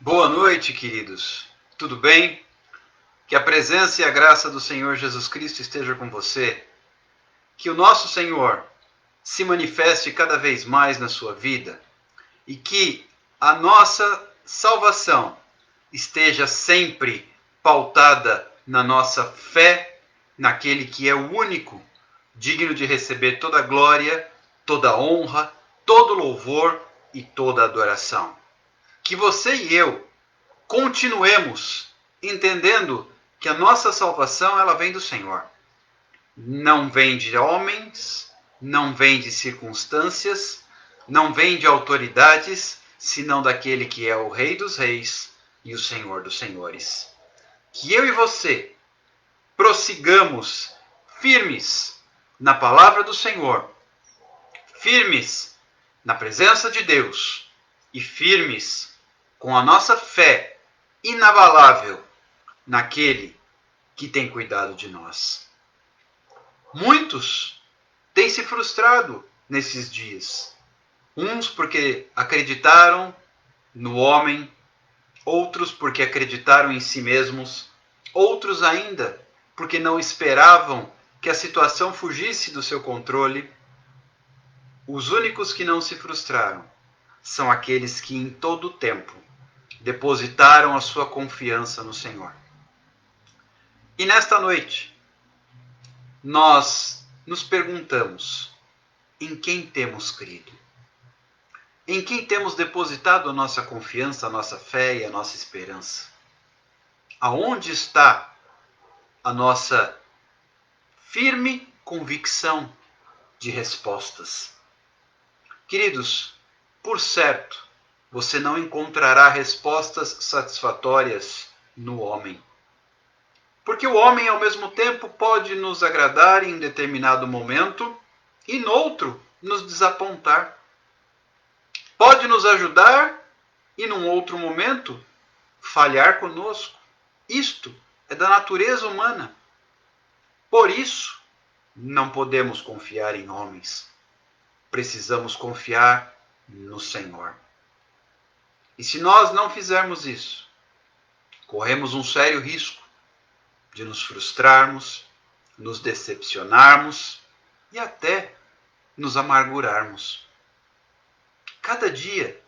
Boa noite, queridos. Tudo bem? Que a presença e a graça do Senhor Jesus Cristo esteja com você. Que o nosso Senhor se manifeste cada vez mais na sua vida e que a nossa salvação esteja sempre pautada na nossa fé naquele que é o único digno de receber toda a glória, toda a honra, todo o louvor e toda a adoração. Que você e eu continuemos entendendo que a nossa salvação ela vem do Senhor. Não vem de homens, não vem de circunstâncias, não vem de autoridades, senão daquele que é o Rei dos Reis e o Senhor dos Senhores. Que eu e você prossigamos firmes na palavra do Senhor, firmes na presença de Deus e firmes com a nossa fé inabalável naquele que tem cuidado de nós. Muitos têm se frustrado nesses dias. Uns porque acreditaram no homem, outros porque acreditaram em si mesmos, outros ainda porque não esperavam que a situação fugisse do seu controle. Os únicos que não se frustraram são aqueles que em todo o tempo depositaram a sua confiança no Senhor. E nesta noite, nós nos perguntamos: em quem temos crido? Em quem temos depositado a nossa confiança, a nossa fé e a nossa esperança? Aonde está a nossa firme convicção de respostas? Queridos, por certo, você não encontrará respostas satisfatórias no homem. Porque o homem, ao mesmo tempo, pode nos agradar em determinado momento e, noutro, nos desapontar. Pode nos ajudar e, num outro momento, falhar conosco. Isto é da natureza humana. Por isso, não podemos confiar em homens. Precisamos confiar no Senhor. E se nós não fizermos isso, corremos um sério risco de nos frustrarmos, nos decepcionarmos e até nos amargurarmos. Cada dia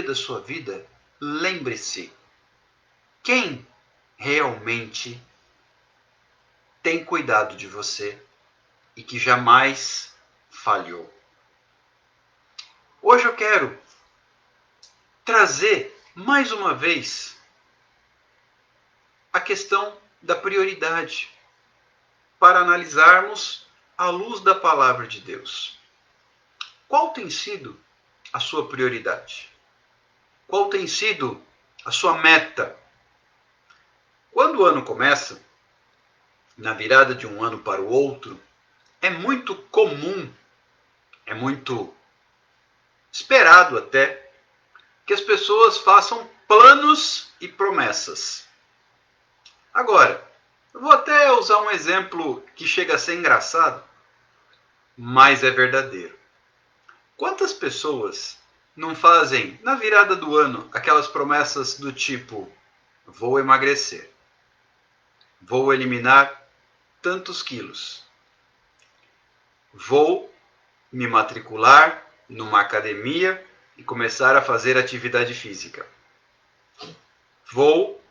da sua vida, lembre-se: quem realmente tem cuidado de você e que jamais falhou. Hoje eu quero trazer mais uma vez a questão da prioridade para analisarmos à luz da palavra de Deus. Qual tem sido a sua prioridade? Qual tem sido a sua meta? Quando o ano começa, na virada de um ano para o outro, é muito comum, é muito esperado até, que as pessoas façam planos e promessas. Agora, eu vou até usar um exemplo que chega a ser engraçado, mas é verdadeiro. Quantas pessoas não fazem, na virada do ano, aquelas promessas do tipo: vou emagrecer, vou eliminar tantos quilos, vou me matricular numa academia e começar a fazer atividade física, vou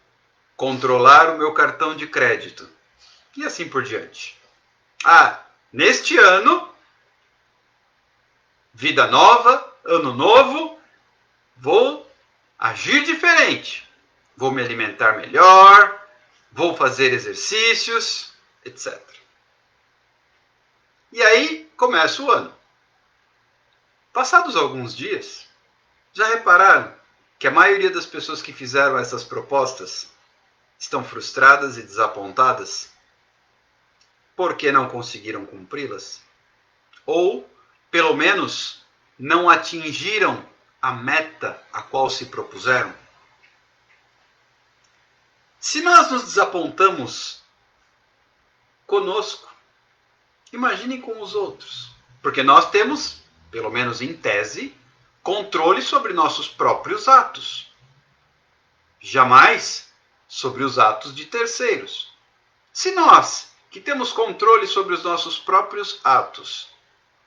controlar o meu cartão de crédito e assim por diante. Neste ano, vida nova, ano novo, vou agir diferente, vou me alimentar melhor, vou fazer exercícios, etc. E aí começa o ano. Passados alguns dias, já repararam que a maioria das pessoas que fizeram essas propostas estão frustradas e desapontadas porque não conseguiram cumpri-las? Ou, pelo menos, não atingiram a meta a qual se propuseram? Se nós nos desapontamos conosco, imaginem com os outros. Porque nós temos, pelo menos em tese, controle sobre nossos próprios atos. jamais sobre os atos de terceiros. Se nós, que temos controle sobre os nossos próprios atos,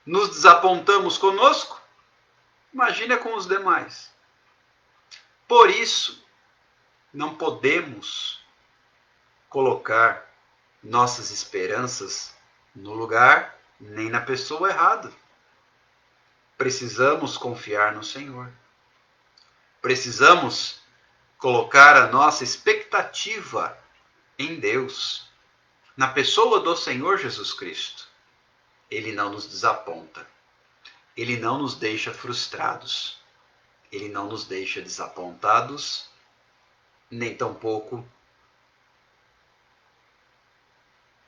nos desapontamos conosco, imagina com os demais. Por isso, não podemos colocar nossas esperanças no lugar nem na pessoa errada. Precisamos confiar no Senhor. Precisamos colocar a nossa expectativa em Deus, na pessoa do Senhor Jesus Cristo. Ele não nos desaponta. Ele não nos deixa frustrados. Ele não nos deixa desapontados, nem tampouco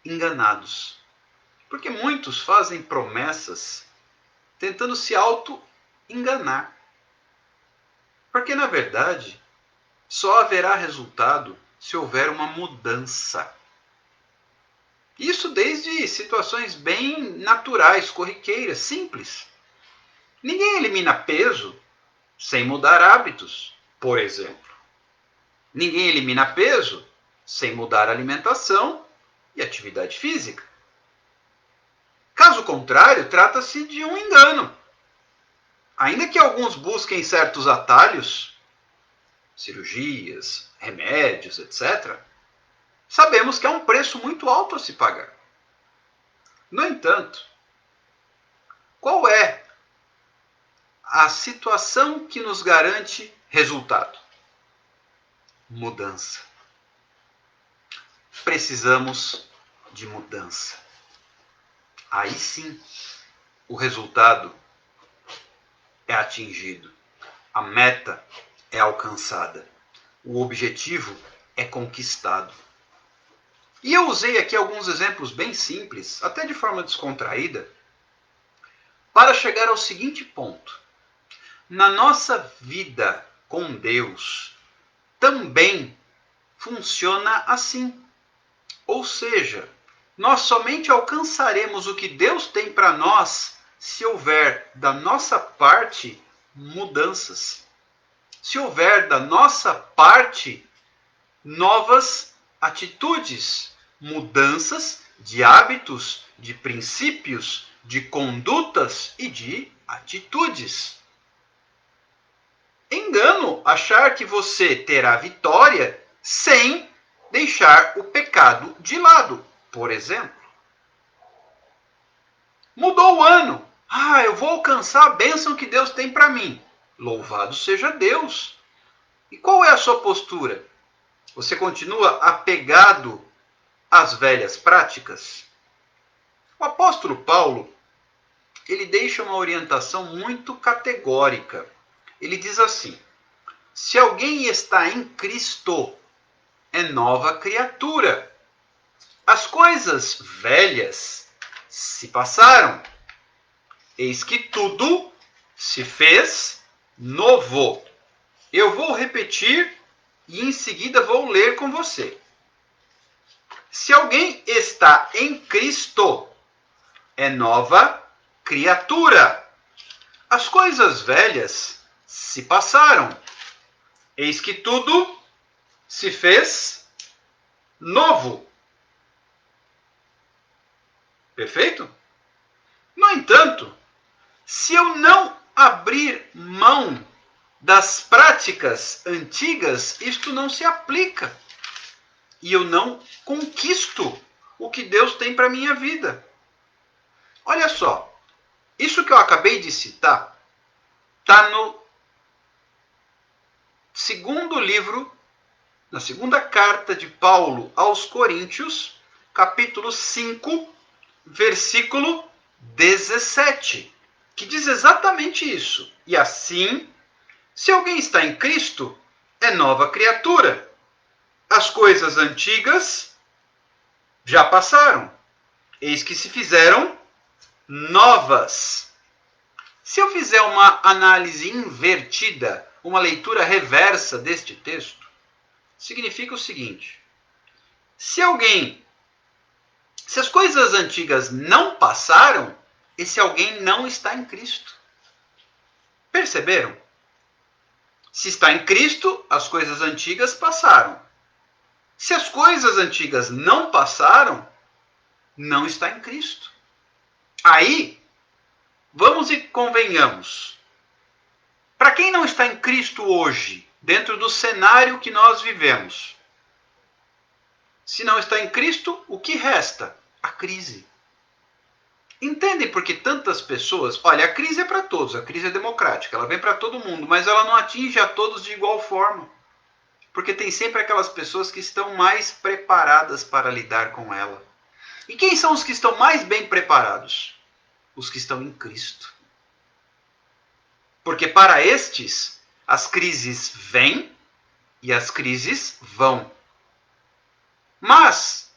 enganados. Porque muitos fazem promessas tentando se auto-enganar. Porque, na verdade, só haverá resultado se houver uma mudança. Isso desde situações bem naturais, corriqueiras, simples. Ninguém elimina peso sem mudar hábitos, por exemplo. Ninguém elimina peso sem mudar alimentação e atividade física. Caso contrário, trata-se de um engano. Ainda que alguns busquem certos atalhos, cirurgias, remédios, etc., sabemos que é um preço muito alto a se pagar. No entanto, qual é a situação que nos garante resultado? Mudança. Precisamos de mudança. Aí sim, o resultado é atingido. A meta é alcançada. O objetivo é conquistado. E eu usei aqui alguns exemplos bem simples, até de forma descontraída, para chegar ao seguinte ponto. Na nossa vida com Deus, também funciona assim. Ou seja, nós somente alcançaremos o que Deus tem para nós se houver da nossa parte mudanças. Se houver da nossa parte novas atitudes, mudanças de hábitos, de princípios, de condutas e de atitudes. Engano achar que você terá vitória sem deixar o pecado de lado, por exemplo. Mudou o ano. Eu vou alcançar a bênção que Deus tem para mim. Louvado seja Deus. E qual é a sua postura? Você continua apegado às velhas práticas? O apóstolo Paulo, ele deixa uma orientação muito categórica. Ele diz assim: se alguém está em Cristo, é nova criatura. As coisas velhas se passaram. Eis que tudo se fez novo. Eu vou repetir e em seguida vou ler com você. Se alguém está em Cristo, é nova criatura. As coisas velhas se passaram. Eis que tudo se fez novo. Perfeito? No entanto, se eu não abrir mão das práticas antigas, isto não se aplica. E eu não conquisto o que Deus tem para a minha vida. Olha só, isso que eu acabei de citar está no segundo livro, na segunda carta de Paulo aos Coríntios, capítulo 5, versículo 17, que diz exatamente isso. E assim, se alguém está em Cristo, é nova criatura. As coisas antigas já passaram, eis que se fizeram novas. Se eu fizer uma análise invertida, uma leitura reversa deste texto, significa o seguinte: se as coisas antigas não passaram, esse alguém não está em Cristo. Perceberam? Se está em Cristo, as coisas antigas passaram. Se as coisas antigas não passaram, não está em Cristo. Aí, vamos e convenhamos. Para quem não está em Cristo hoje, dentro do cenário que nós vivemos, se não está em Cristo, o que resta? A crise. Entendem por que tantas pessoas... Olha, a crise é para todos, a crise é democrática, ela vem para todo mundo, mas ela não atinge a todos de igual forma. Porque tem sempre aquelas pessoas que estão mais preparadas para lidar com ela. E quem são os que estão mais bem preparados? Os que estão em Cristo. Porque para estes, as crises vêm e as crises vão. Mas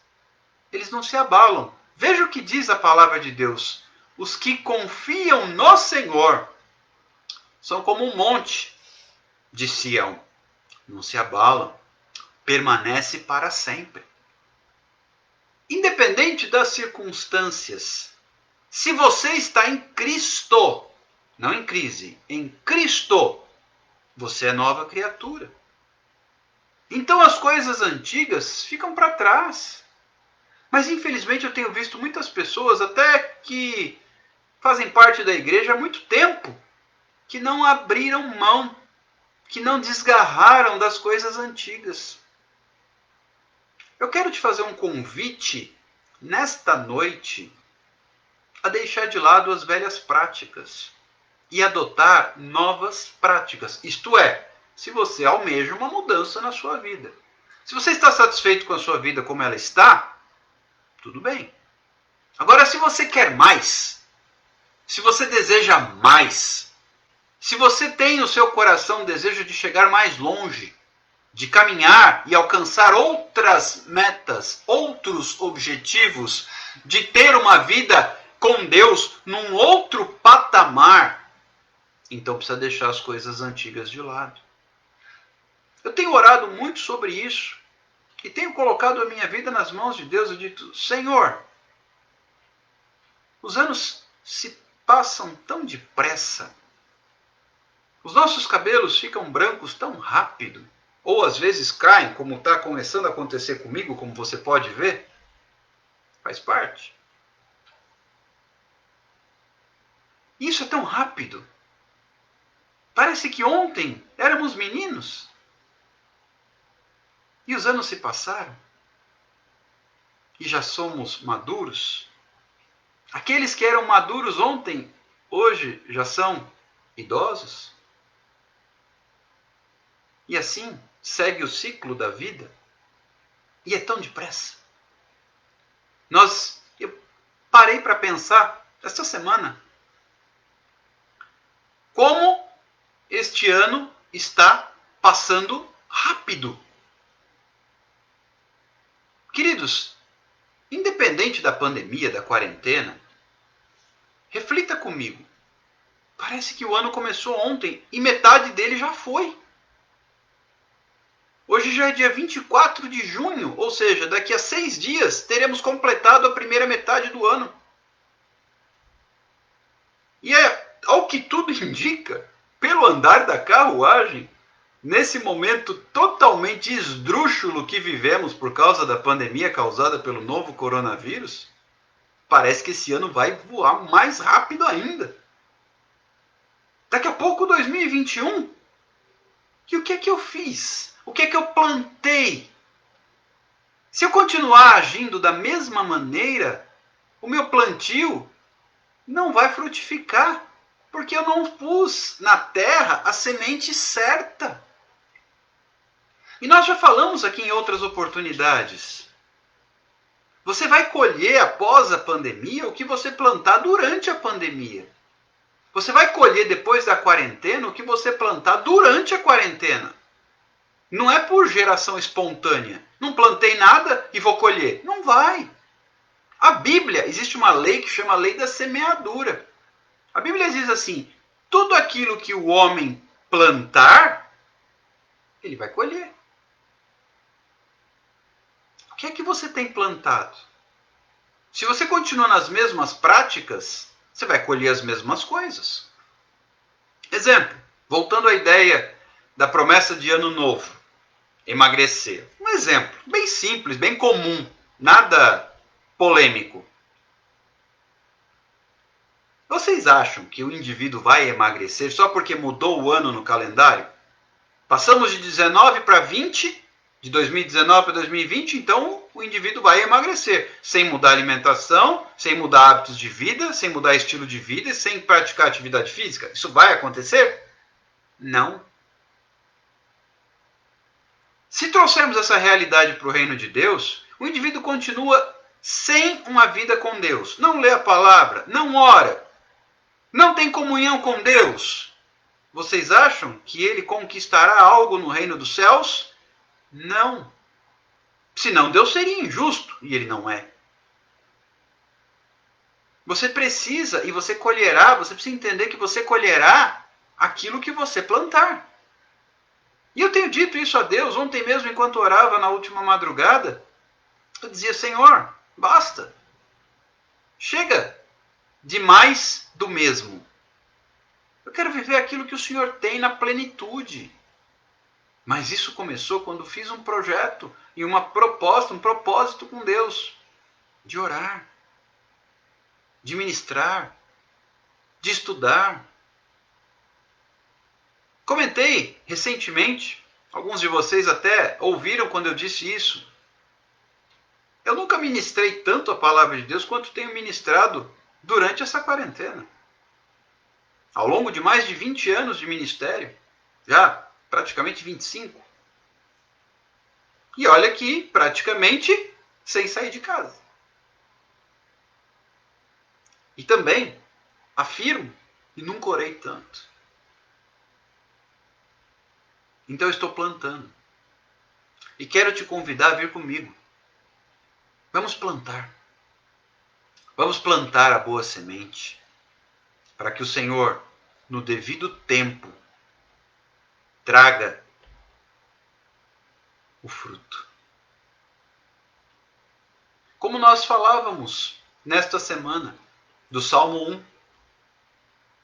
eles não se abalam. Veja o que diz a palavra de Deus. Os que confiam no Senhor são como um monte de Sião. Não se abalam. Permanece para sempre. Independente das circunstâncias, se você está em Cristo, não em crise, em Cristo, você é nova criatura. Então as coisas antigas ficam para trás. Mas infelizmente eu tenho visto muitas pessoas, até que fazem parte da igreja há muito tempo, que não abriram mão, que não desgarraram das coisas antigas. Eu quero te fazer um convite nesta noite a deixar de lado as velhas práticas e adotar novas práticas. Isto é, se você almeja uma mudança na sua vida. Se você está satisfeito com a sua vida como ela está, tudo bem. Agora, se você quer mais, se você deseja mais, se você tem no seu coração o desejo de chegar mais longe, de caminhar e alcançar outras metas, outros objetivos, de ter uma vida com Deus num outro patamar, então precisa deixar as coisas antigas de lado. Eu tenho orado muito sobre isso e tenho colocado a minha vida nas mãos de Deus e dito: Senhor, os anos se passam tão depressa, os nossos cabelos ficam brancos tão rápido, ou às vezes caem, como está começando a acontecer comigo, como você pode ver. Faz parte. Isso é tão rápido. Parece que ontem éramos meninos. E os anos se passaram. E já somos maduros. Aqueles que eram maduros ontem, hoje já são idosos. E assim segue o ciclo da vida. E é tão depressa. Eu parei para pensar esta semana como este ano está passando rápido. Queridos, independente da pandemia, da quarentena, reflita comigo. Parece que o ano começou ontem e metade dele já foi. Hoje já é dia 24 de junho, ou seja, daqui a 6 dias teremos completado a primeira metade do ano. E ao que tudo indica, pelo andar da carruagem, nesse momento totalmente esdrúxulo que vivemos por causa da pandemia causada pelo novo coronavírus, parece que esse ano vai voar mais rápido ainda. Daqui a pouco 2021. E o que é que eu fiz? O que é que eu plantei? Se eu continuar agindo da mesma maneira, o meu plantio não vai frutificar, porque eu não pus na terra a semente certa. E nós já falamos aqui em outras oportunidades. Você vai colher após a pandemia o que você plantar durante a pandemia. Você vai colher depois da quarentena o que você plantar durante a quarentena. Não é por geração espontânea. Não plantei nada e vou colher. Não vai. A Bíblia, existe uma lei que chama a lei da semeadura. A Bíblia diz assim: tudo aquilo que o homem plantar, ele vai colher. O que é que você tem plantado? Se você continua nas mesmas práticas, você vai colher as mesmas coisas. Exemplo, voltando à ideia da promessa de ano novo, emagrecer. Um exemplo bem simples, bem comum, nada polêmico. Vocês acham que o indivíduo vai emagrecer só porque mudou o ano no calendário? Passamos de 19 para 20, de 2019 para 2020, então o indivíduo vai emagrecer, sem mudar a alimentação, sem mudar hábitos de vida, sem mudar estilo de vida, sem praticar atividade física. Isso vai acontecer? Não. Se trouxermos essa realidade para o reino de Deus, o indivíduo continua sem uma vida com Deus. Não lê a palavra, não ora, não tem comunhão com Deus. Vocês acham que ele conquistará algo no reino dos céus? Não. Senão Deus seria injusto, e ele não é. Você precisa, e você colherá, você precisa entender que você colherá aquilo que você plantar. E eu tenho dito isso a Deus, ontem mesmo enquanto orava na última madrugada, eu dizia, Senhor, basta. Chega de mais do mesmo. Eu quero viver aquilo que o Senhor tem na plenitude. Mas isso começou quando fiz um projeto e uma proposta, um propósito com Deus. De orar, de ministrar, de estudar. Comentei recentemente, alguns de vocês até ouviram quando eu disse isso. Eu nunca ministrei tanto a palavra de Deus quanto tenho ministrado durante essa quarentena. Ao longo de mais de 20 anos de ministério, já praticamente 25. E olha que praticamente sem sair de casa. E também afirmo que nunca orei tanto. Então eu estou plantando. E quero te convidar a vir comigo. Vamos plantar. Vamos plantar a boa semente. Para que o Senhor, no devido tempo, traga o fruto. Como nós falávamos nesta semana, do Salmo 1.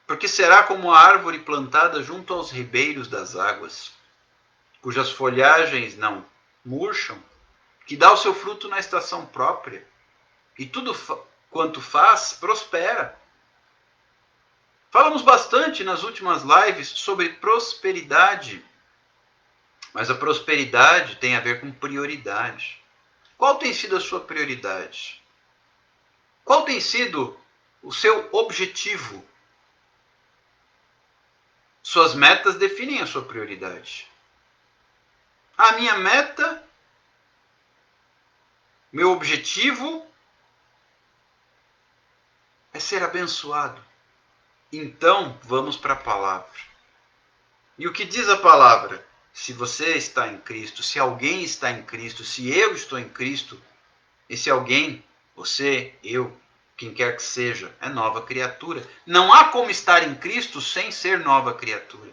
Porque será como a árvore plantada junto aos ribeiros das águas, cujas folhagens não murcham, que dá o seu fruto na estação própria, e tudo quanto faz prospera. Falamos bastante nas últimas lives sobre prosperidade, mas a prosperidade tem a ver com prioridade. Qual tem sido a sua prioridade? Qual tem sido o seu objetivo? Suas metas definem a sua prioridade. A minha meta, meu objetivo é ser abençoado. Então, vamos para a palavra. E o que diz a palavra? Se você está em Cristo, se alguém está em Cristo, se eu estou em Cristo, esse alguém, você, eu, quem quer que seja, é nova criatura. Não há como estar em Cristo sem ser nova criatura.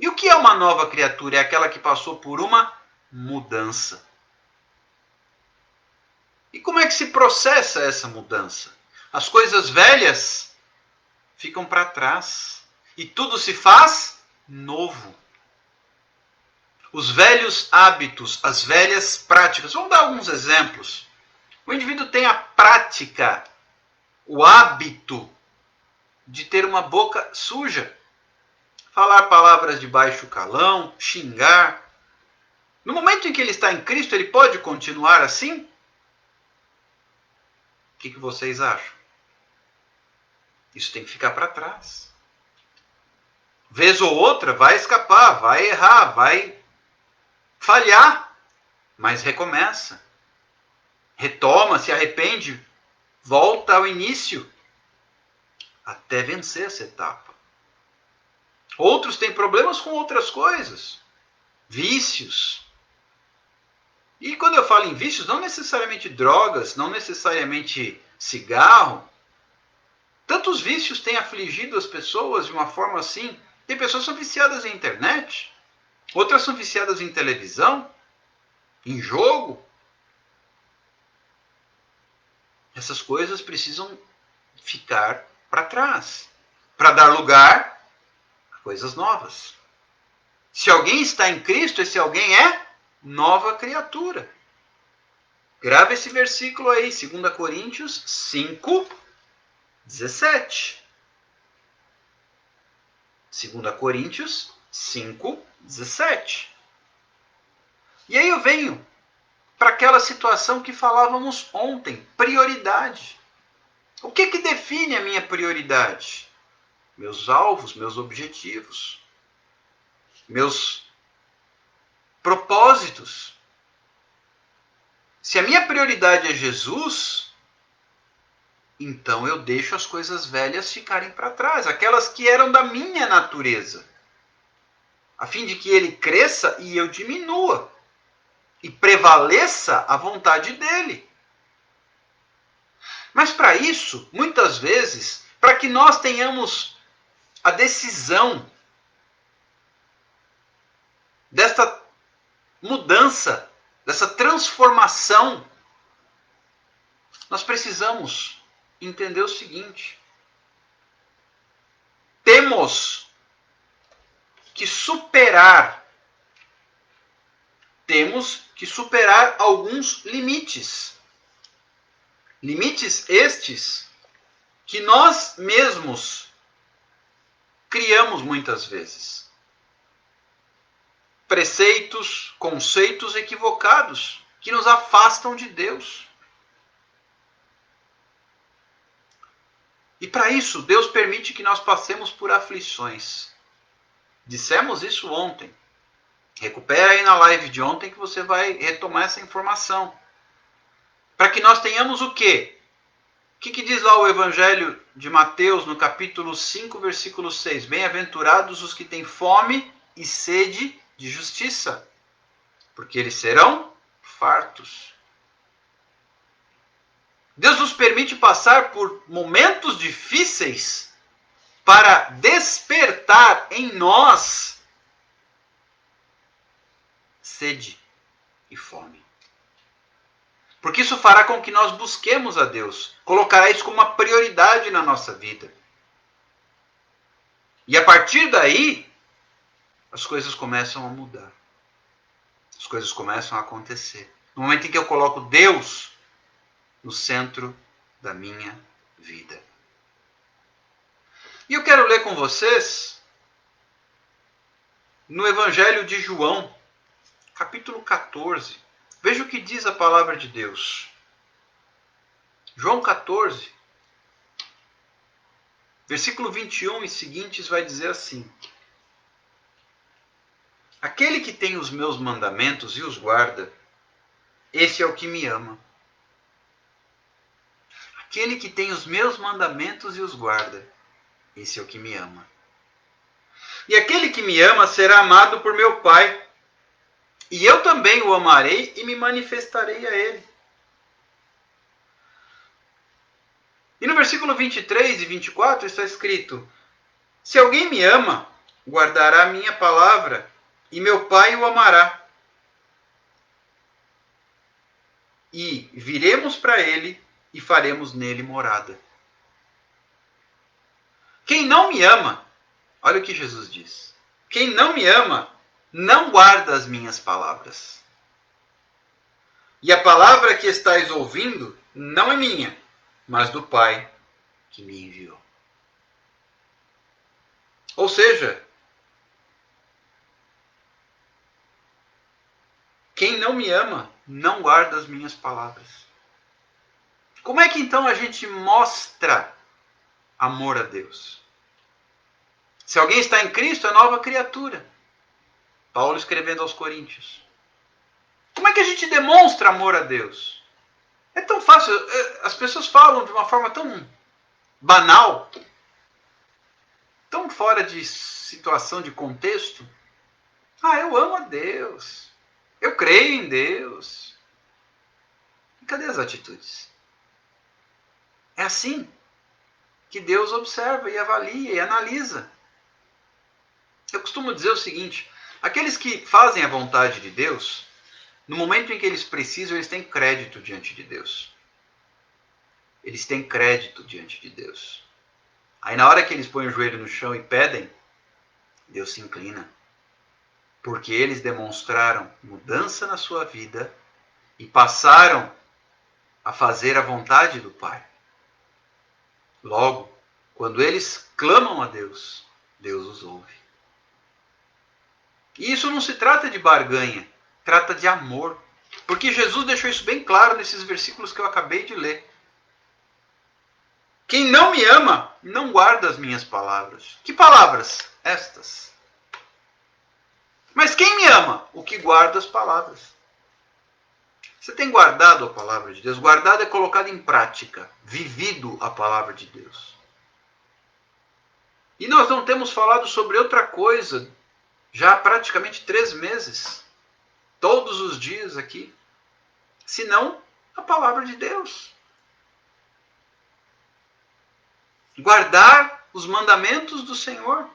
E o que é uma nova criatura? É aquela que passou por uma mudança. E como é que se processa essa mudança? As coisas velhas ficam para trás e tudo se faz novo. Os velhos hábitos, as velhas práticas. Vamos dar alguns exemplos. O indivíduo tem a prática, o hábito de ter uma boca suja. Falar palavras de baixo calão, xingar. No momento em que ele está em Cristo, ele pode continuar assim? O que vocês acham? Isso tem que ficar para trás. Vez ou outra vai escapar, vai errar, vai falhar, mas recomeça. Retoma, se arrepende, volta ao início, até vencer essa etapa. Outros têm problemas com outras coisas, vícios. E quando eu falo em vícios, não necessariamente drogas, não necessariamente cigarro. Tantos vícios têm afligido as pessoas de uma forma assim. Tem pessoas que são viciadas em internet, outras são viciadas em televisão, em jogo. Essas coisas precisam ficar para trás, para dar lugar a coisas novas. Se alguém está em Cristo, esse alguém é nova criatura. Grava esse versículo aí, 2 Coríntios 5, 17. 2 Coríntios 5, 17. E aí eu venho para aquela situação que falávamos ontem, prioridade. O que define a minha prioridade? Meus alvos, meus objetivos, meus propósitos. Se a minha prioridade é Jesus, então eu deixo as coisas velhas ficarem para trás, aquelas que eram da minha natureza, a fim de que ele cresça e eu diminua, e prevaleça a vontade dele. Mas para isso, muitas vezes, para que nós tenhamos a decisão desta mudança, dessa transformação, nós precisamos entender o seguinte: temos que superar alguns limites. Limites estes que nós mesmos criamos muitas vezes. Preceitos, conceitos equivocados que nos afastam de Deus. E para isso, Deus permite que nós passemos por aflições. Dissemos isso ontem. Recupera aí na live de ontem que você vai retomar essa informação. Para que nós tenhamos o quê? O que diz lá o Evangelho de Mateus, no capítulo 5, versículo 6? Bem-aventurados os que têm fome e sede de justiça, porque eles serão fartos. Deus nos permite passar por momentos difíceis para despertar em nós sede e fome. Porque isso fará com que nós busquemos a Deus, colocará isso como uma prioridade na nossa vida. E a partir daí, as coisas começam a mudar. As coisas começam a acontecer. No momento em que eu coloco Deus no centro da minha vida. E eu quero ler com vocês no Evangelho de João, capítulo 14. Veja o que diz a palavra de Deus. João 14, versículo 21 e seguintes vai dizer assim: aquele que tem os meus mandamentos e os guarda, esse é o que me ama. Aquele que tem os meus mandamentos e os guarda, esse é o que me ama. E aquele que me ama será amado por meu Pai, e eu também o amarei e me manifestarei a ele. E no versículo 23 e 24 está escrito: se alguém me ama, guardará a minha palavra, e meu Pai o amará. E viremos para ele e faremos nele morada. Quem não me ama, olha o que Jesus diz: quem não me ama, não guarda as minhas palavras. E a palavra que estáis ouvindo não é minha, mas do Pai que me enviou. Ou seja, quem não me ama, não guarda as minhas palavras. Como é que então a gente mostra amor a Deus? Se alguém está em Cristo, é nova criatura. Paulo escrevendo aos Coríntios. Como é que a gente demonstra amor a Deus? É tão fácil. As pessoas falam de uma forma tão banal, tão fora de situação, de contexto. Ah, eu amo a Deus. Eu creio em Deus. E cadê as atitudes? É assim que Deus observa e avalia e analisa. Eu costumo dizer o seguinte: aqueles que fazem a vontade de Deus, no momento em que eles precisam, eles têm crédito diante de Deus. Eles têm crédito diante de Deus. Aí na hora que eles põem o joelho no chão e pedem, Deus se inclina. porque eles demonstraram mudança na sua vida e passaram a fazer a vontade do Pai. Logo, quando eles clamam a Deus, Deus os ouve. E isso não se trata de barganha, trata de amor. Porque Jesus deixou isso bem claro nesses versículos que eu acabei de ler. Quem não me ama, não guarda as minhas palavras. Que palavras? Estas. Mas quem me ama? O que guarda as palavras. Você tem guardado a palavra de Deus? Guardado é colocado em prática, vivido a palavra de Deus. E nós não temos falado sobre outra coisa já há praticamente 3 meses. Todos os dias aqui. Senão a palavra de Deus. Guardar os mandamentos do Senhor.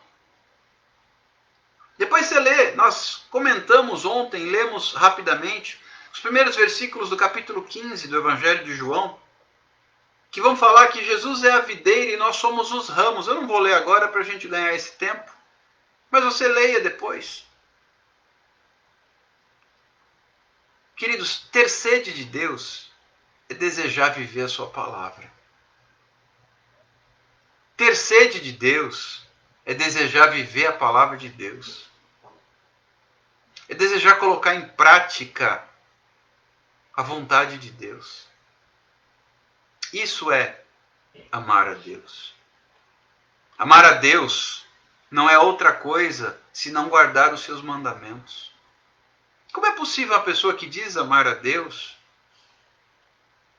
Depois você lê, nós comentamos ontem, lemos rapidamente, os primeiros versículos do capítulo 15 do Evangelho de João, que vão falar que Jesus é a videira e nós somos os ramos. Eu não vou ler agora para a gente ganhar esse tempo, mas você leia depois. Queridos, ter sede de Deus é desejar viver a sua palavra. Ter sede de Deus é desejar viver a palavra de Deus. É desejar colocar em prática a vontade de Deus. Isso é amar a Deus. Amar a Deus não é outra coisa senão guardar os seus mandamentos. Como é possível uma pessoa que diz amar a Deus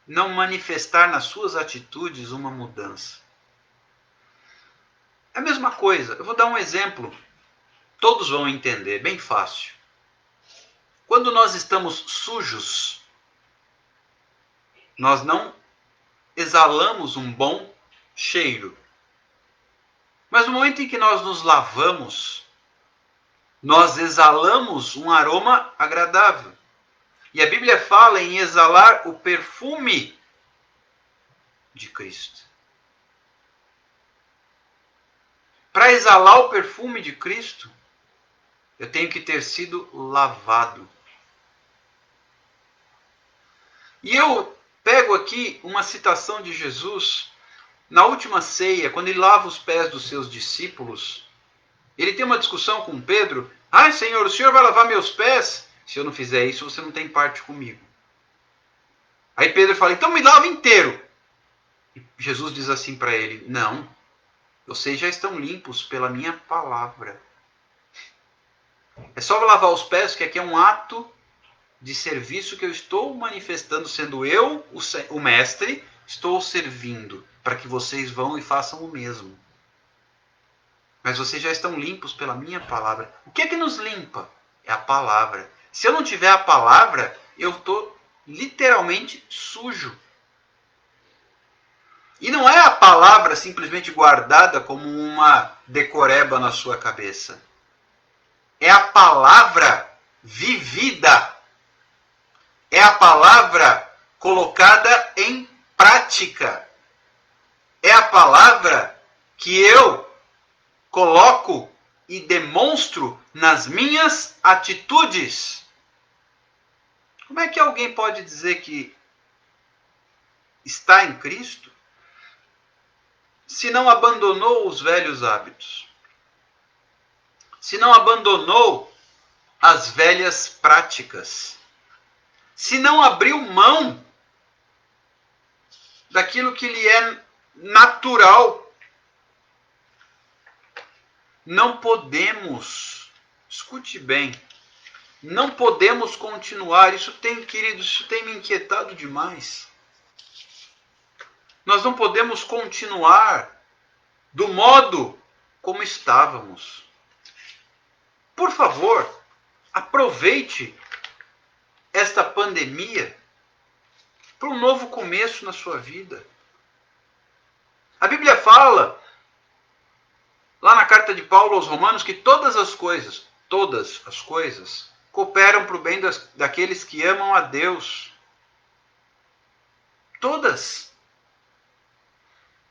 não manifestar nas suas atitudes uma mudança? É a mesma coisa. Eu vou dar um exemplo. Todos vão entender, bem fácil. Quando nós estamos sujos, nós não exalamos um bom cheiro. Mas no momento em que nós nos lavamos, nós exalamos um aroma agradável. E a Bíblia fala em exalar o perfume de Cristo. Para exalar o perfume de Cristo, eu tenho que ter sido lavado. E eu pego aqui uma citação de Jesus, na última ceia, quando ele lava os pés dos seus discípulos. Ele tem uma discussão com Pedro. Ah, Senhor, o Senhor vai lavar meus pés? Se eu não fizer isso, você não tem parte comigo. Aí Pedro fala, então me lava inteiro. E Jesus diz assim para ele, não, vocês já estão limpos pela minha palavra. É só lavar os pés, que aqui é um ato de serviço que eu estou manifestando, sendo eu, o mestre, estou servindo, para que vocês vão e façam o mesmo. Mas vocês já estão limpos pela minha palavra. O que é que nos limpa? É a palavra. Se eu não tiver a palavra, eu estou literalmente sujo. E não é a palavra simplesmente guardada como uma decoreba na sua cabeça. É a palavra vivida. É a palavra colocada em prática. É a palavra que eu coloco e demonstro nas minhas atitudes. Como é que alguém pode dizer que está em Cristo se não abandonou os velhos hábitos? Se não abandonou as velhas práticas? Se não abriu mão daquilo que lhe é natural? Não podemos, escute bem, não podemos continuar. Queridos, isso tem me inquietado demais. Nós não podemos continuar do modo como estávamos. Por favor, aproveite esta pandemia para um novo começo na sua vida. A Bíblia fala, lá na carta de Paulo aos Romanos, que todas as coisas, cooperam para o bem daqueles que amam a Deus. Todas.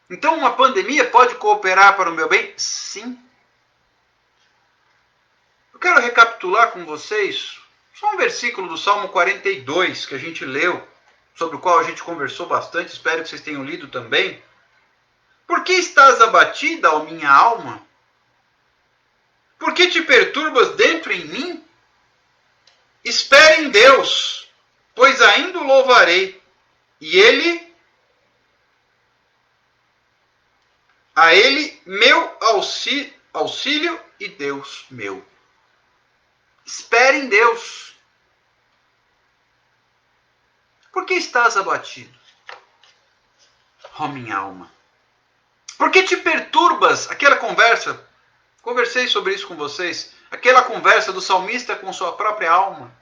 Então uma pandemia pode cooperar para o meu bem? Sim. Eu quero recapitular com vocês só um versículo do Salmo 42 que a gente leu, sobre o qual a gente conversou bastante, espero que vocês tenham lido também. Por que estás abatida, ó minha alma? Por que te perturbas dentro em mim? Espere em Deus, pois ainda o louvarei, e a Ele meu auxílio e Deus meu. Espere em Deus. Por que estás abatido, ó minha alma? Por que te perturbas? Aquela conversa, conversei sobre isso com vocês, aquela conversa do salmista com sua própria alma.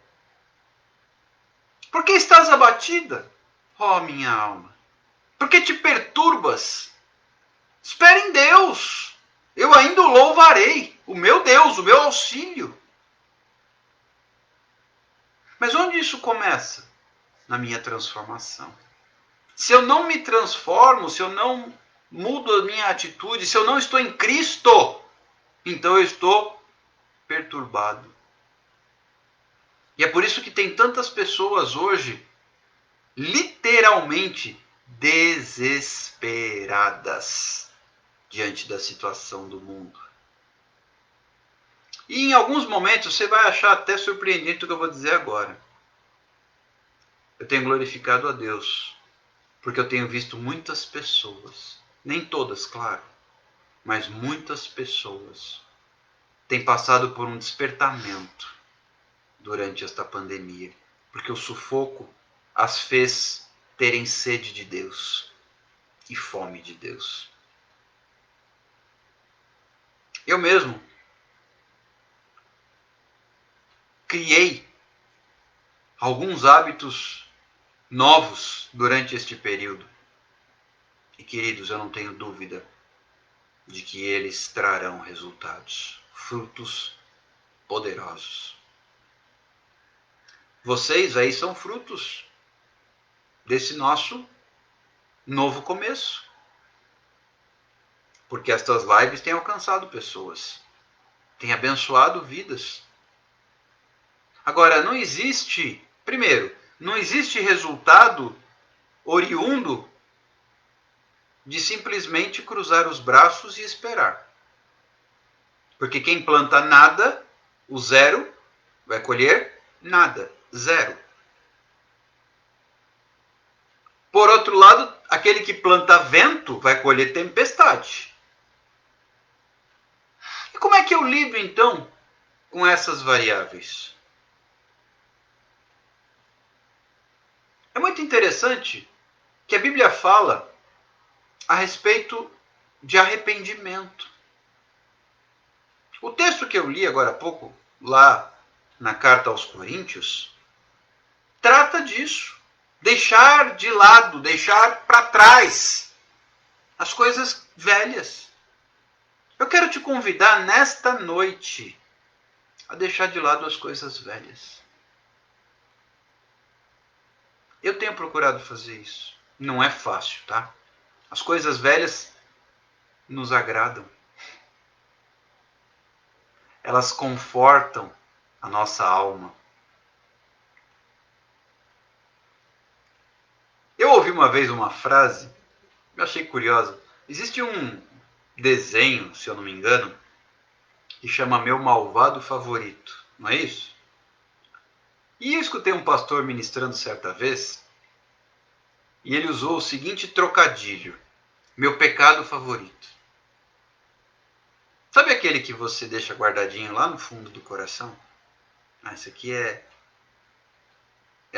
Por que estás abatida, ó minha alma? Por que te perturbas? Espere em Deus. Eu ainda o louvarei, o meu Deus, o meu auxílio. Mas onde isso começa? Na minha transformação. Se eu não me transformo, se eu não mudo a minha atitude, se eu não estou em Cristo, então eu estou perturbado. E é por isso que tem tantas pessoas hoje, literalmente desesperadas diante da situação do mundo. E em alguns momentos você vai achar até surpreendente o que eu vou dizer agora. Eu tenho glorificado a Deus, porque eu tenho visto muitas pessoas, nem todas, claro, mas muitas pessoas têm passado por um despertamento durante esta pandemia, porque o sufoco as fez terem sede de Deus e fome de Deus. Eu mesmo criei alguns hábitos novos durante este período. E, queridos, eu não tenho dúvida de que eles trarão resultados, frutos poderosos. Vocês aí são frutos desse nosso novo começo. Porque estas lives têm alcançado pessoas, têm abençoado vidas. Agora, não existe resultado oriundo de simplesmente cruzar os braços e esperar. Porque quem planta nada, o zero, vai colher nada, zero. Por outro lado, aquele que planta vento vai colher tempestade. E como é que eu lido então com essas variáveis? É muito interessante que a Bíblia fala a respeito de arrependimento. O texto que eu li agora há pouco, lá na carta aos Coríntios, trata disso. Deixar de lado, deixar para trás as coisas velhas. Eu quero te convidar nesta noite a deixar de lado as coisas velhas. Eu tenho procurado fazer isso. Não é fácil, tá? As coisas velhas nos agradam. Elas confortam a nossa alma. Eu ouvi uma vez uma frase, eu achei curiosa. Existe um desenho, se eu não me engano, que chama Meu Malvado Favorito. Não é isso? E eu escutei um pastor ministrando certa vez, e ele usou o seguinte trocadilho: meu pecado favorito. Sabe aquele que você deixa guardadinho lá no fundo do coração? Ah, isso aqui é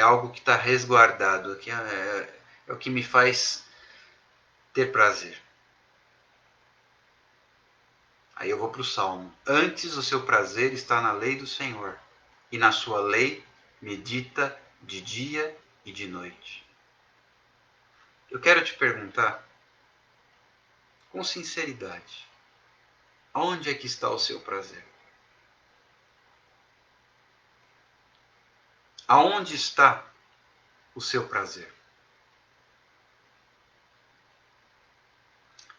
algo que está resguardado, aqui é o que me faz ter prazer. Aí eu vou para o Salmo. Antes o seu prazer está na lei do Senhor, e na sua lei medita de dia e de noite. Eu quero te perguntar, com sinceridade, aonde é que está o seu prazer? Aonde está o seu prazer?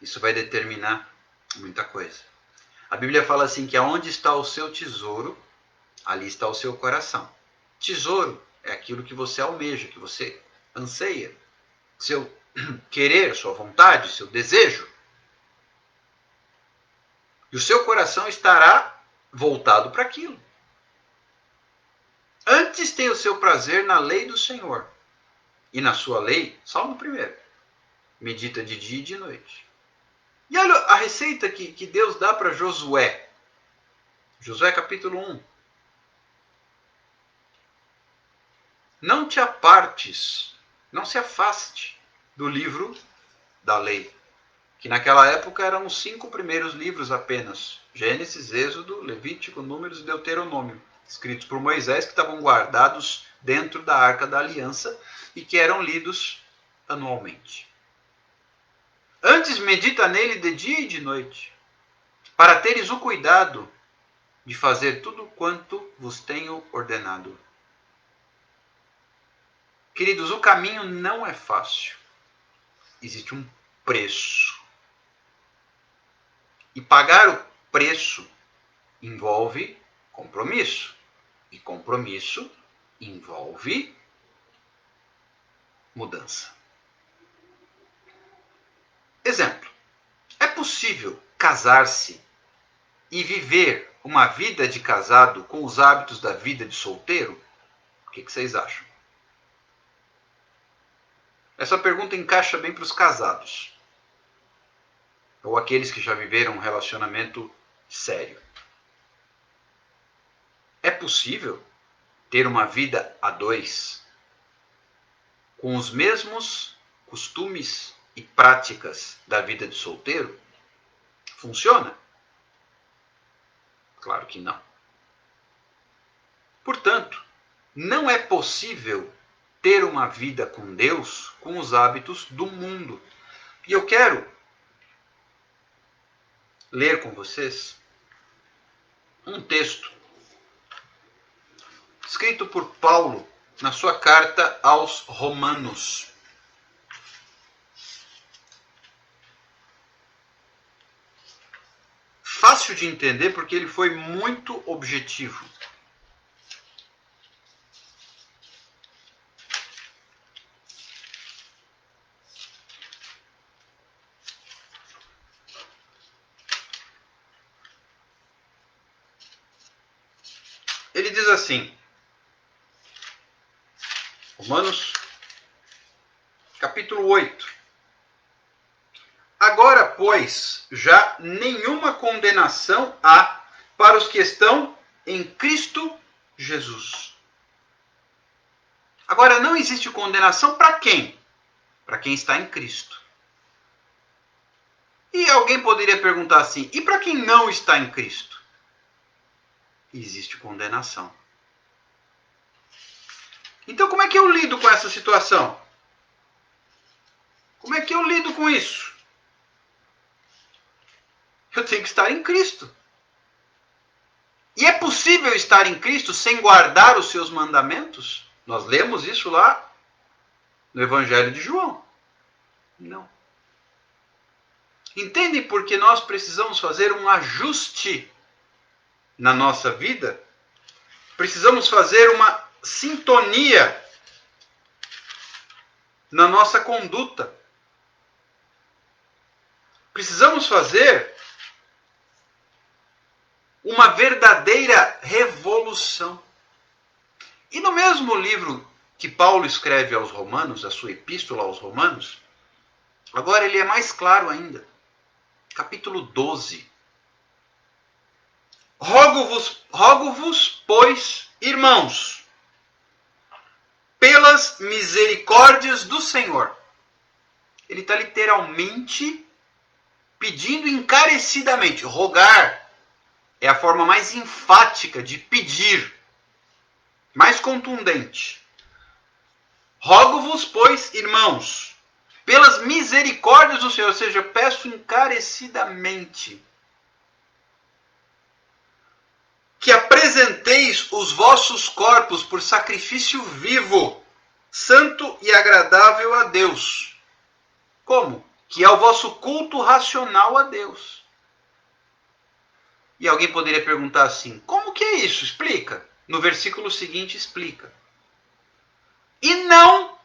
Isso vai determinar muita coisa. A Bíblia fala assim que aonde está o seu tesouro, ali está o seu coração. Tesouro é aquilo que você almeja, que você anseia, seu querer, sua vontade, seu desejo. E o seu coração estará voltado para aquilo. Antes tem o seu prazer na lei do Senhor. E na sua lei, Salmo 1, medita de dia e de noite. E olha a receita que Deus dá para Josué. Josué capítulo 1. Não te apartes, não se afaste do livro da lei. Que naquela época eram os 5 primeiros livros apenas. Gênesis, Êxodo, Levítico, Números e Deuteronômio. Escritos por Moisés, que estavam guardados dentro da Arca da Aliança e que eram lidos anualmente. Antes medita nele de dia e de noite, para teres o cuidado de fazer tudo quanto vos tenho ordenado. Queridos, o caminho não é fácil. Existe um preço. E pagar o preço envolve compromisso. E compromisso envolve mudança. Exemplo. É possível casar-se e viver uma vida de casado com os hábitos da vida de solteiro? O que vocês acham? Essa pergunta encaixa bem para os casados. Ou aqueles que já viveram um relacionamento sério. É possível ter uma vida a dois, com os mesmos costumes e práticas da vida de solteiro? Funciona? Claro que não. Portanto, não é possível ter uma vida com Deus com os hábitos do mundo. E eu quero ler com vocês um texto escrito por Paulo na sua carta aos Romanos. Fácil de entender porque ele foi muito objetivo. Ele diz assim, Romanos, capítulo 8. Agora, pois, já nenhuma condenação há para os que estão em Cristo Jesus. Agora, não existe condenação para quem? Para quem está em Cristo. E alguém poderia perguntar assim, e para quem não está em Cristo? Existe condenação. Então, como é que eu lido com essa situação? Como é que eu lido com isso? Eu tenho que estar em Cristo. E é possível estar em Cristo sem guardar os seus mandamentos? Nós lemos isso lá no Evangelho de João. Não. Entendem por que nós precisamos fazer um ajuste na nossa vida? Precisamos fazer uma sintonia na nossa conduta. Precisamos fazer uma verdadeira revolução. E no mesmo livro que Paulo escreve aos Romanos, a sua epístola aos Romanos, agora ele é mais claro ainda. Capítulo 12. Rogo-vos, pois, irmãos, pelas misericórdias do Senhor. Ele está literalmente pedindo encarecidamente. Rogar é a forma mais enfática de pedir, mais contundente. Rogo-vos, pois, irmãos, pelas misericórdias do Senhor, ou seja, eu peço encarecidamente que apresenteis os vossos corpos por sacrifício vivo, santo e agradável a Deus. Como? Que é o vosso culto racional a Deus. E alguém poderia perguntar assim, como que é isso? Explica. no versículo seguinte, explica: e não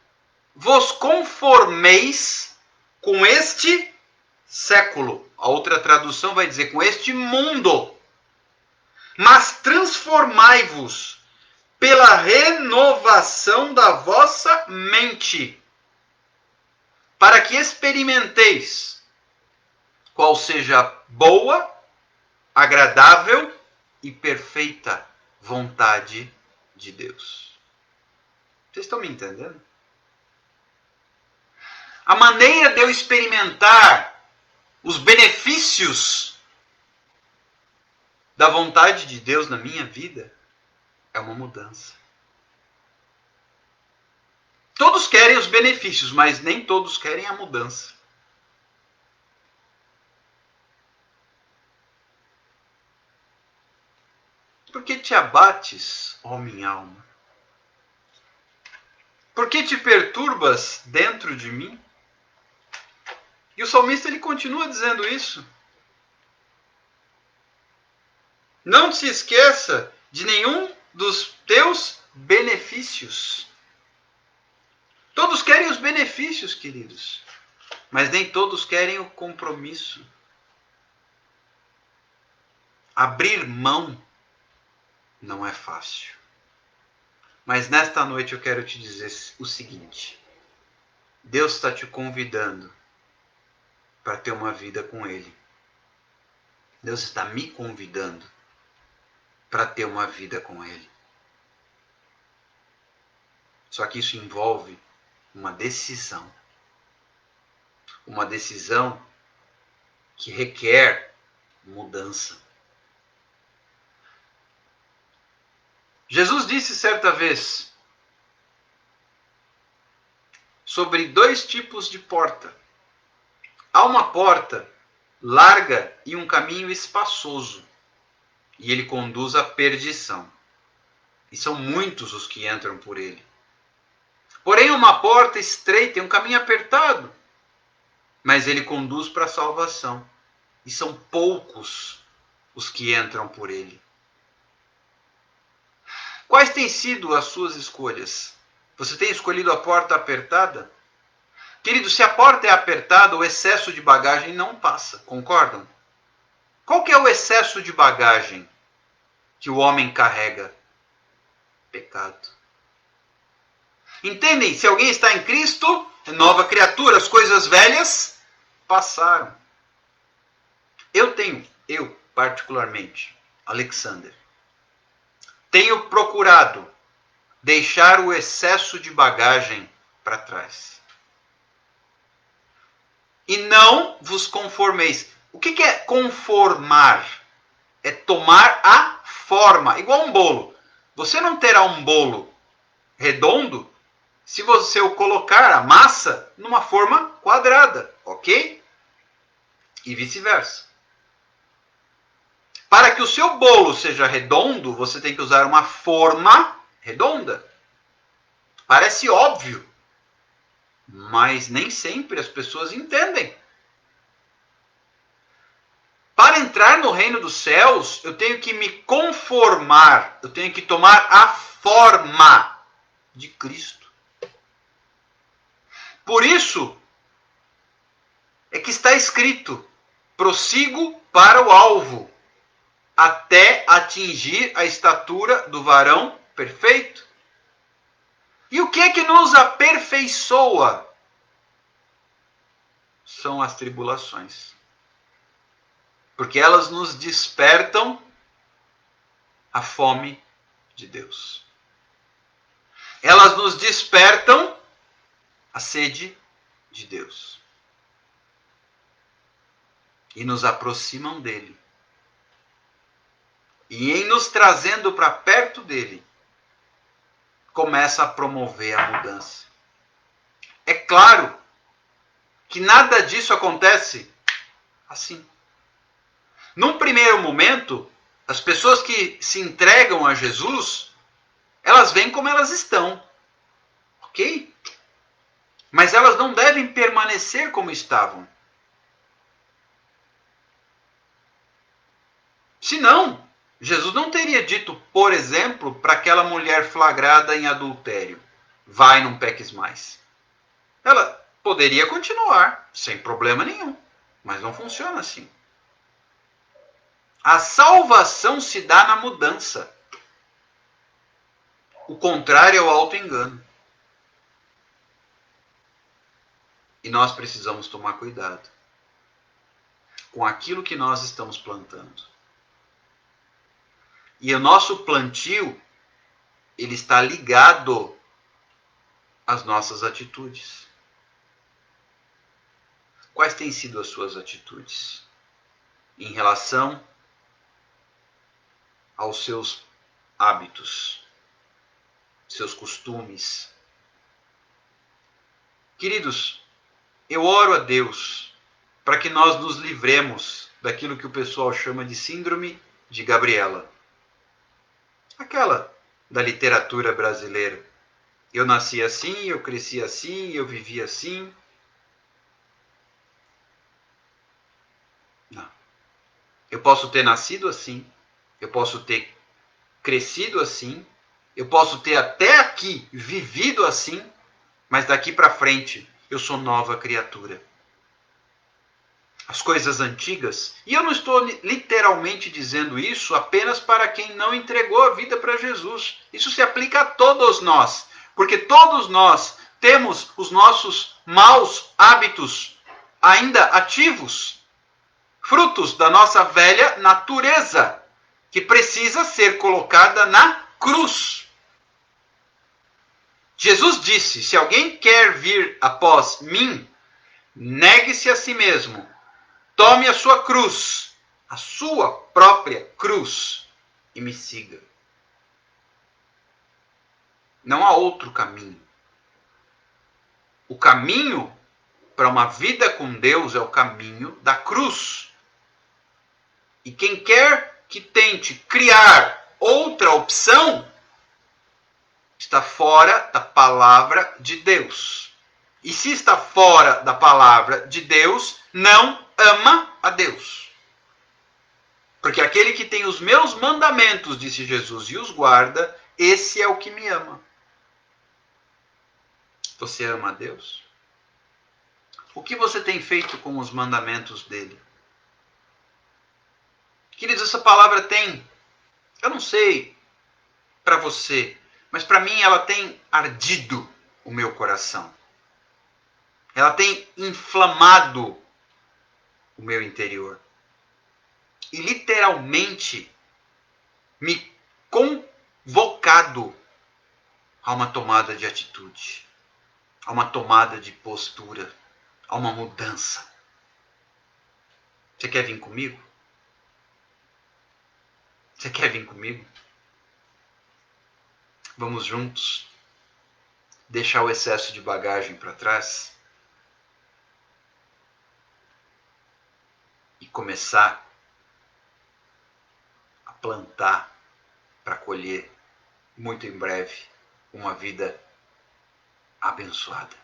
vos conformeis com este século. A outra tradução vai dizer com este mundo. Mas transformai-vos pela renovação da vossa mente, para que experimenteis qual seja a boa, agradável e perfeita vontade de Deus. Vocês estão me entendendo? A maneira de eu experimentar os benefícios da vontade de Deus na minha vida é uma mudança. Todos querem os benefícios, mas nem todos querem a mudança. Por que te abates, ó minha alma? Por que te perturbas dentro de mim? E o salmista ele continua dizendo isso. Não se esqueça de nenhum dos teus benefícios. Todos querem os benefícios, queridos, mas nem todos querem o compromisso. Abrir mão não é fácil. Mas nesta noite eu quero te dizer o seguinte: Deus está te convidando para ter uma vida com Ele. Deus está me convidando para ter uma vida com Ele. Só que isso envolve uma decisão. Uma decisão que requer mudança. Jesus disse certa vez sobre 2 tipos de porta. Há uma porta larga e um caminho espaçoso, e ele conduz à perdição. E são muitos os que entram por ele. Porém, uma porta estreita e um caminho apertado, mas ele conduz para a salvação. E são poucos os que entram por ele. Quais têm sido as suas escolhas? Você tem escolhido a porta apertada? Querido, se a porta é apertada, o excesso de bagagem não passa, concordam? Qual que é o excesso de bagagem que o homem carrega? Pecado. Entendem? Se alguém está em Cristo, é nova criatura, as coisas velhas passaram. Eu particularmente, Alexander, tenho procurado deixar o excesso de bagagem para trás. E não vos conformeis. O que é conformar? É tomar a forma, igual um bolo. Você não terá um bolo redondo se você o colocar a massa numa forma quadrada, ok? E vice-versa. Para que o seu bolo seja redondo, você tem que usar uma forma redonda. Parece óbvio, mas nem sempre as pessoas entendem. Para entrar no reino dos céus, eu tenho que me conformar, eu tenho que tomar a forma de Cristo. Por isso é que está escrito: prossigo para o alvo, até atingir a estatura do varão perfeito. E o que é que nos aperfeiçoa? São as tribulações. Porque elas nos despertam a fome de Deus. Elas nos despertam a sede de Deus. E nos aproximam dele. E em nos trazendo para perto dele, começa a promover a mudança. É claro que nada disso acontece assim. Num primeiro momento, as pessoas que se entregam a Jesus, elas vêm como elas estão. Ok? Mas elas não devem permanecer como estavam. Senão, Jesus não teria dito, por exemplo, para aquela mulher flagrada em adultério: vai, não peques mais. Ela poderia continuar, sem problema nenhum, mas não funciona assim. A salvação se dá na mudança. O contrário é o auto-engano. E nós precisamos tomar cuidado com aquilo que nós estamos plantando. E o nosso plantio, ele está ligado às nossas atitudes. Quais têm sido as suas atitudes em relação aos seus hábitos, seus costumes? Queridos, eu oro a Deus para que nós nos livremos daquilo que o pessoal chama de síndrome de Gabriela. Aquela da literatura brasileira. Eu nasci assim, eu cresci assim, eu vivi assim. Não. Eu posso ter nascido assim, eu posso ter crescido assim, eu posso ter até aqui vivido assim, mas daqui para frente eu sou nova criatura. As coisas antigas, e eu não estou literalmente dizendo isso apenas para quem não entregou a vida para Jesus. Isso se aplica a todos nós, porque todos nós temos os nossos maus hábitos ainda ativos, frutos da nossa velha natureza, que precisa ser colocada na cruz. Jesus disse: se alguém quer vir após mim, negue-se a si mesmo. Tome a sua cruz, a sua própria cruz, e me siga. Não há outro caminho. O caminho para uma vida com Deus é o caminho da cruz. E quem quer que tente criar outra opção está fora da palavra de Deus. E se está fora da palavra de Deus, não ama a Deus. Porque aquele que tem os meus mandamentos, disse Jesus, e os guarda, esse é o que me ama. Você ama a Deus? O que você tem feito com os mandamentos dele? Queridos, essa palavra tem, eu não sei para você, mas para mim ela tem ardido o meu coração. Ela tem inflamado o meu interior. E literalmente me convocado a uma tomada de atitude, a uma tomada de postura, a uma mudança. Você quer vir comigo? Você quer vir comigo? Vamos juntos deixar o excesso de bagagem para trás e começar a plantar para colher muito em breve uma vida abençoada,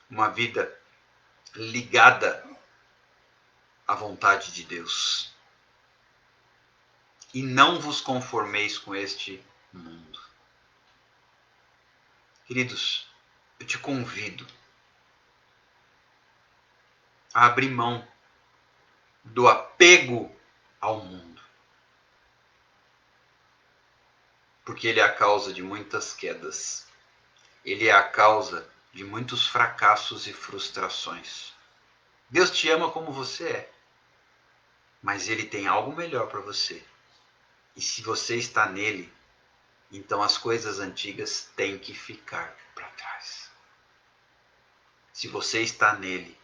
uma vida ligada à vontade de Deus. E não vos conformeis com este mundo. Queridos, eu te convido a abrir mão do apego ao mundo. Porque ele é a causa de muitas quedas. Ele é a causa de muitos fracassos e frustrações. Deus te ama como você é. Mas ele tem algo melhor para você. E se você está nele, então as coisas antigas têm que ficar para trás. Se você está nele,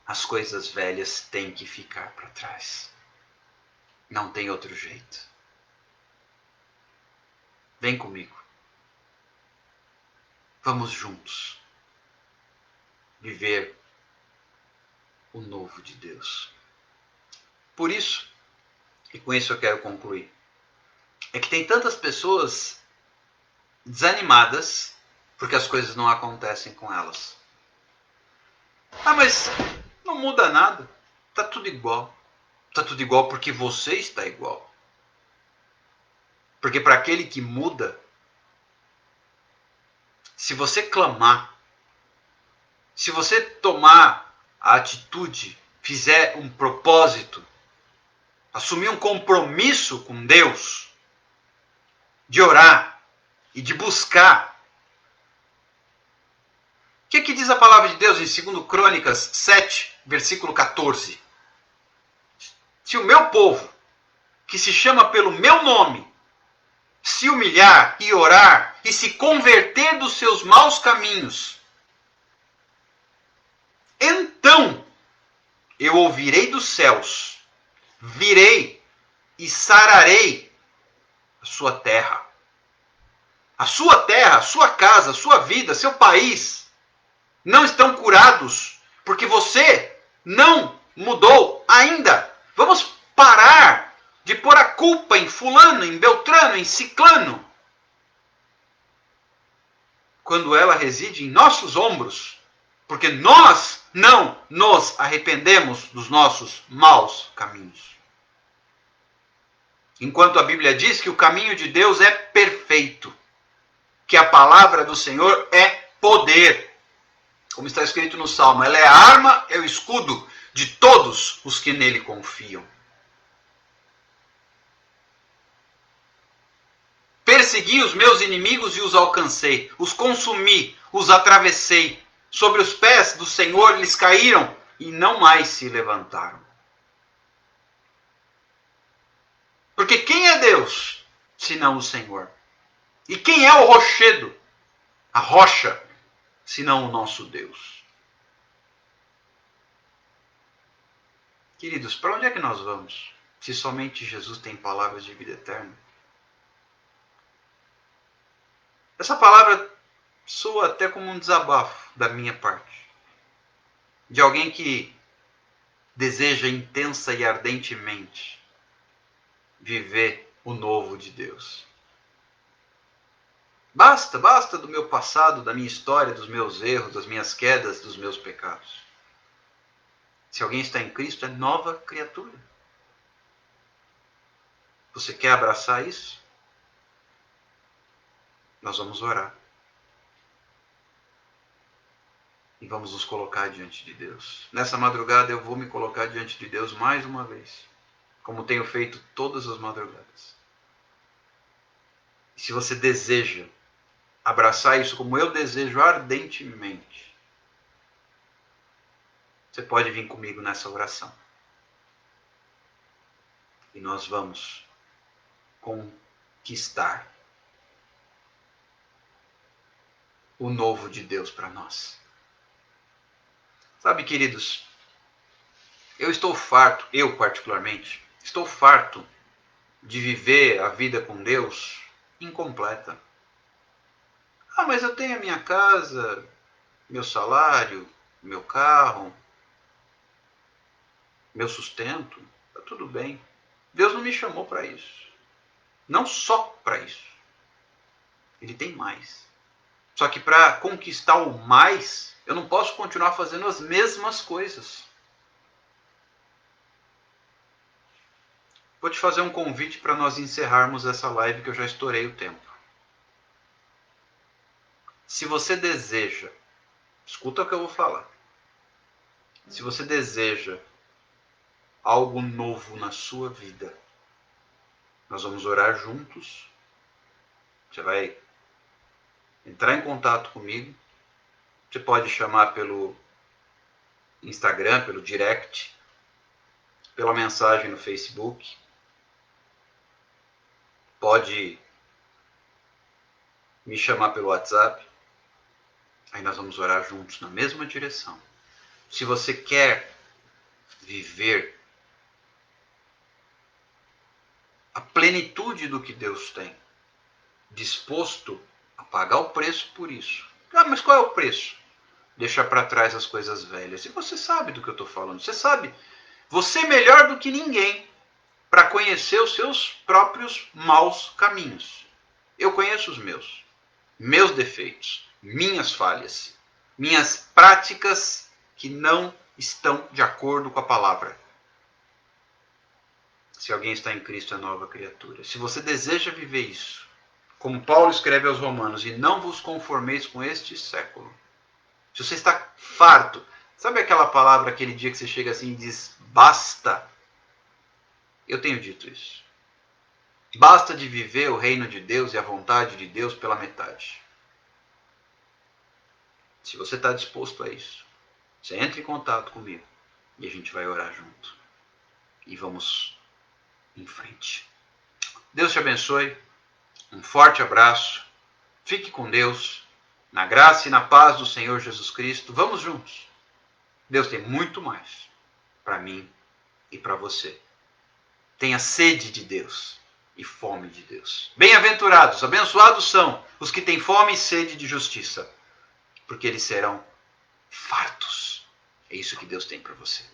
as coisas velhas têm que ficar para trás. Não tem outro jeito. Vem comigo. Vamos juntos viver o novo de Deus. Por isso, e com isso eu quero concluir, é que tem tantas pessoas desanimadas porque as coisas não acontecem com elas. Ah, mas não muda nada. Tá tudo igual. Tá tudo igual porque você está igual. Porque para aquele que muda, se você clamar, se você tomar a atitude, fizer um propósito, assumir um compromisso com Deus, de orar e de buscar. O que diz a palavra de Deus em 2 Crônicas 7, versículo 14? Se o meu povo, que se chama pelo meu nome, se humilhar e orar e se converter dos seus maus caminhos, então eu ouvirei dos céus, virei e sararei a sua terra. A sua terra, a sua casa, a sua vida, seu país não estão curados porque você não mudou ainda. Vamos parar de pôr a culpa em fulano, em beltrano, em ciclano, quando ela reside em nossos ombros, porque nós não nos arrependemos dos nossos maus caminhos. Enquanto a Bíblia diz que o caminho de Deus é perfeito, que a palavra do Senhor é poder. Como está escrito no Salmo, ela é a arma, é o escudo de todos os que nele confiam. Persegui os meus inimigos e os alcancei, os consumi, os atravessei. Sobre os pés do Senhor eles caíram e não mais se levantaram. Porque quem é Deus, senão o Senhor? E quem é o rochedo, a rocha, senão o nosso Deus? Queridos, para onde é que nós vamos, se somente Jesus tem palavras de vida eterna? Essa palavra soa até como um desabafo da minha parte, de alguém que deseja intensa e ardentemente viver o novo de Deus. Basta do meu passado, da minha história, dos meus erros, das minhas quedas, dos meus pecados. Se alguém está em Cristo, é nova criatura. Você quer abraçar isso? Nós vamos orar. E vamos nos colocar diante de Deus. Nessa madrugada eu vou me colocar diante de Deus mais uma vez, como tenho feito todas as madrugadas. E se você deseja abraçar isso como eu desejo ardentemente, você pode vir comigo nessa oração. E nós vamos conquistar o novo de Deus para nós. Sabe, queridos, eu estou farto, eu particularmente, estou farto de viver a vida com Deus incompleta. Ah, mas eu tenho a minha casa, meu salário, meu carro, meu sustento, está tudo bem. Deus não me chamou para isso. Não só para isso. Ele tem mais. Só que para conquistar o mais, eu não posso continuar fazendo as mesmas coisas. Vou te fazer um convite para nós encerrarmos essa live, que eu já estourei o tempo. Se você deseja, escuta o que eu vou falar. Se você deseja algo novo na sua vida, nós vamos orar juntos. Você vai entrar em contato comigo. Você pode chamar pelo Instagram, pelo direct, pela mensagem no Facebook. Pode me chamar pelo WhatsApp. Aí nós vamos orar juntos na mesma direção. Se você quer viver a plenitude do que Deus tem, disposto a pagar o preço por isso. Ah, mas qual é o preço? Deixar para trás as coisas velhas. E você sabe do que eu estou falando. Você sabe. Você é melhor do que ninguém para conhecer os seus próprios maus caminhos. Eu conheço os meus defeitos, minhas falhas, minhas práticas que não estão de acordo com a palavra. Se alguém está em Cristo, é nova criatura. Se você deseja viver isso, como Paulo escreve aos Romanos, e não vos conformeis com este século. Se você está farto, sabe aquela palavra, aquele dia que você chega assim e diz, basta? Eu tenho dito isso. Basta de viver o reino de Deus e a vontade de Deus pela metade. Se você está disposto a isso, você entra em contato comigo e a gente vai orar junto. E vamos em frente. Deus te abençoe. Um forte abraço. Fique com Deus. Na graça e na paz do Senhor Jesus Cristo. Vamos juntos. Deus tem muito mais para mim e para você. Tenha sede de Deus e fome de Deus. Bem-aventurados, abençoados são os que têm fome e sede de justiça, porque eles serão fartos. É isso que Deus tem para você.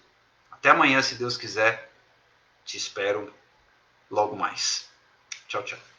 Até amanhã, se Deus quiser. Te espero logo mais. Tchau, tchau.